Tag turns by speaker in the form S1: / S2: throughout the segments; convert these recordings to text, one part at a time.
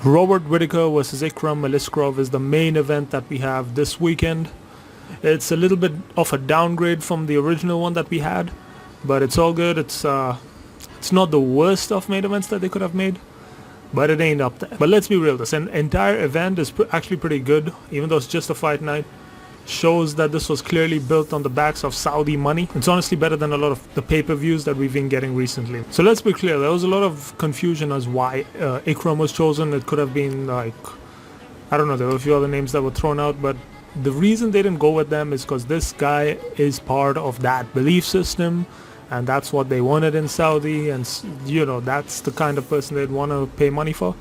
S1: Robert Whittaker versus Ikram Aliskarov is the main event that we have this weekend. It's a little bit of a downgrade from the original one that we had, but it's all good. It's not the worst of main events that they could have made, but it ain't up there. But let's be real, this entire event is actually pretty good, even though it's just a fight night. Shows that this was clearly built on the backs of Saudi money. It's honestly better than a lot of the pay-per-views that we've been getting recently. So let's be clear, there was a lot of confusion as why Ikram was chosen. It could have been like, I don't know, there were a few other names that were thrown out, but the reason they didn't go with them is because this guy is part of that belief system, and that's what they wanted in Saudi, and you know, that's the kind of person they'd want to pay money for.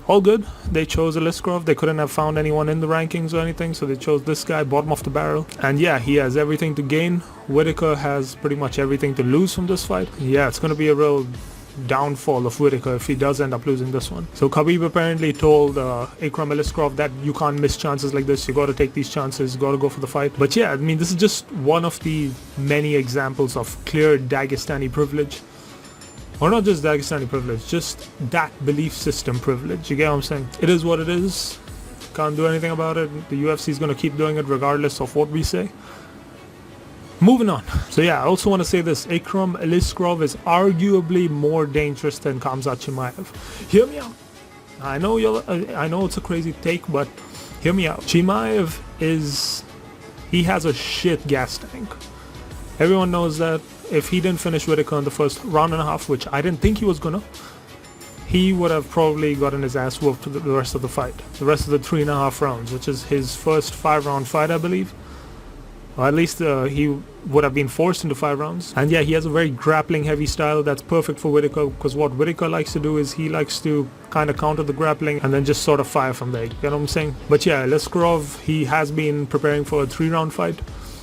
S1: All good. They chose Aliskerov. They couldn't have found anyone in the rankings or anything, so they chose this guy, bottom of the barrel. And yeah, he has everything to gain. Whittaker has pretty much everything to lose from this fight. Yeah, it's going to be a real downfall of Whittaker if he does end up losing this one. So Khabib apparently told Ikram Aliskarov that you can't miss chances like this. You got to take these chances. You got to go for the fight. But yeah, I mean, this is just one of the many examples of clear Dagestani privilege. Or not just Dagestani privilege, just that belief system privilege. You get what I'm saying? It is what it is. Can't do anything about it. The UFC is going to keep doing it regardless of what we say. Moving on. So yeah, I also want to say this. Ikram Aliskarov is arguably more dangerous than Khamzat Chimaev. Hear me out. I know it's a crazy take, but hear me out. Chimaev he has a shit gas tank. Everyone knows that. If he didn't finish Whittaker in the first round and a half, which I didn't think he was gonna, he would have probably gotten his ass whooped the rest of the fight. The rest of the 3.5 rounds, which is his first 5-round fight, I believe. Or at least he would have been forced into 5 rounds. And yeah, he has a very grappling heavy style that's perfect for Whittaker, because what Whittaker likes to do is he likes to kind of counter the grappling and then just sort of fire from there. You know what I'm saying? But yeah, Aliskerov, he has been preparing for a 3-round fight.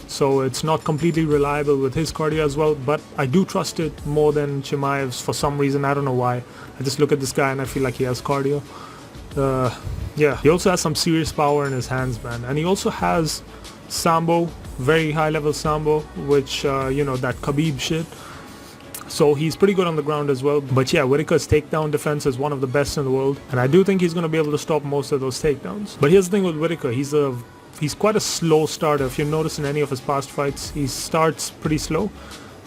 S1: So it's not completely reliable with his cardio as well, but I do trust it more than Chimaev's for some reason. I don't know why. I just look at this guy and I feel like he has cardio. Yeah, he also has some serious power in his hands, man. And he also has sambo, very high level sambo, which, you know, that Khabib shit. So he's pretty good on the ground as well. But yeah, Whittaker's takedown defense is one of the best in the world. And I do think he's going to be able to stop most of those takedowns. But here's the thing with Whittaker. He's quite a slow starter. If you notice in any of his past fights, he starts pretty slow.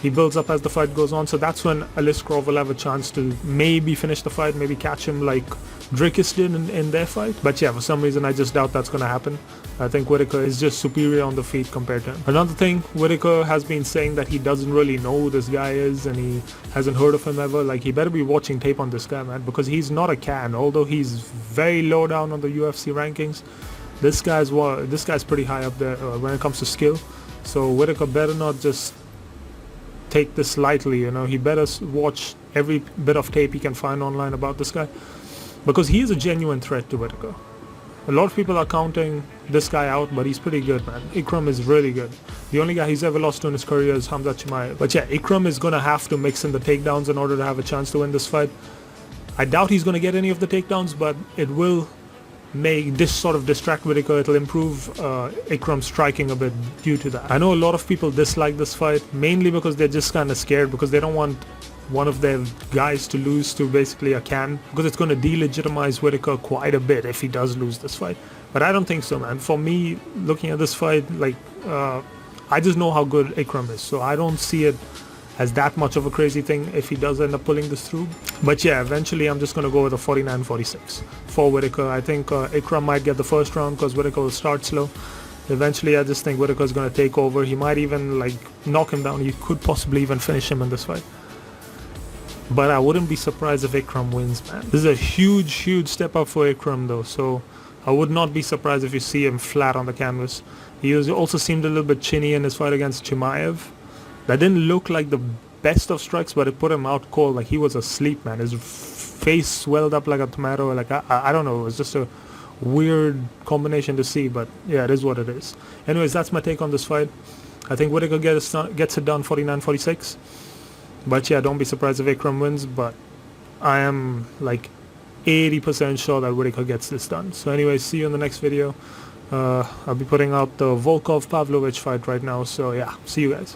S1: He builds up as the fight goes on, so that's when Aliskerov will have a chance to maybe finish the fight, maybe catch him like Dricus did in their fight. But yeah, for some reason I just doubt that's going to happen. I think Whittaker is just superior on the feet compared to him. Another thing, Whittaker has been saying that he doesn't really know who this guy is and he hasn't heard of him ever. Like, he better be watching tape on this guy, man, because he's not a can. Although he's very low down on the UFC rankings, this guy's pretty high up there when it comes to skill. So Whittaker better not just take this lightly, you know. He better watch every bit of tape he can find online about this guy, because he is a genuine threat to Whittaker. A lot of people are counting this guy out, but he's pretty good, man. Ikram is really good. The only guy he's ever lost to in his career is Khamzat Chimaev. But yeah, Ikram is going to have to mix in the takedowns in order to have a chance to win this fight. I doubt he's going to get any of the takedowns, but it will make this sort of distract Whittaker. It'll improve Ikram's striking a bit due to that. I know a lot of people dislike this fight, mainly because they're just kind of scared, because they don't want one of their guys to lose to basically a can, because it's going to delegitimize Whittaker quite a bit if he does lose this fight. But I don't think so, man. For me, looking at this fight, like, I just know how good Ikram is, so I don't see it as that much of a crazy thing if he does end up pulling this through. But yeah, eventually I'm just going to go with a 49-46 for Whittaker. I think Ikram might get the first round because Whittaker will start slow. Eventually I just think Whittaker is going to take over. He might even like knock him down. He could possibly even finish him in this fight. But I wouldn't be surprised if Ikram wins, man. This is a huge step up for Ikram though, so I would not be surprised if you see him flat on the canvas. He also seemed a little bit chinny in his fight against Chimaev. That didn't look like the best of strikes, but it put him out cold, like he was asleep, man. His face swelled up like a tomato. Like I don't know, it was just a weird combination to see, but yeah, it is what it is. Anyways, that's my take on this fight. I think Whittaker gets it done 49-46. But yeah, don't be surprised if Ikram wins, but I am like 80% sure that Whittaker gets this done. So anyways, see you in the next video. I'll be putting out the Volkov-Pavlovich fight right now, so yeah, see you guys.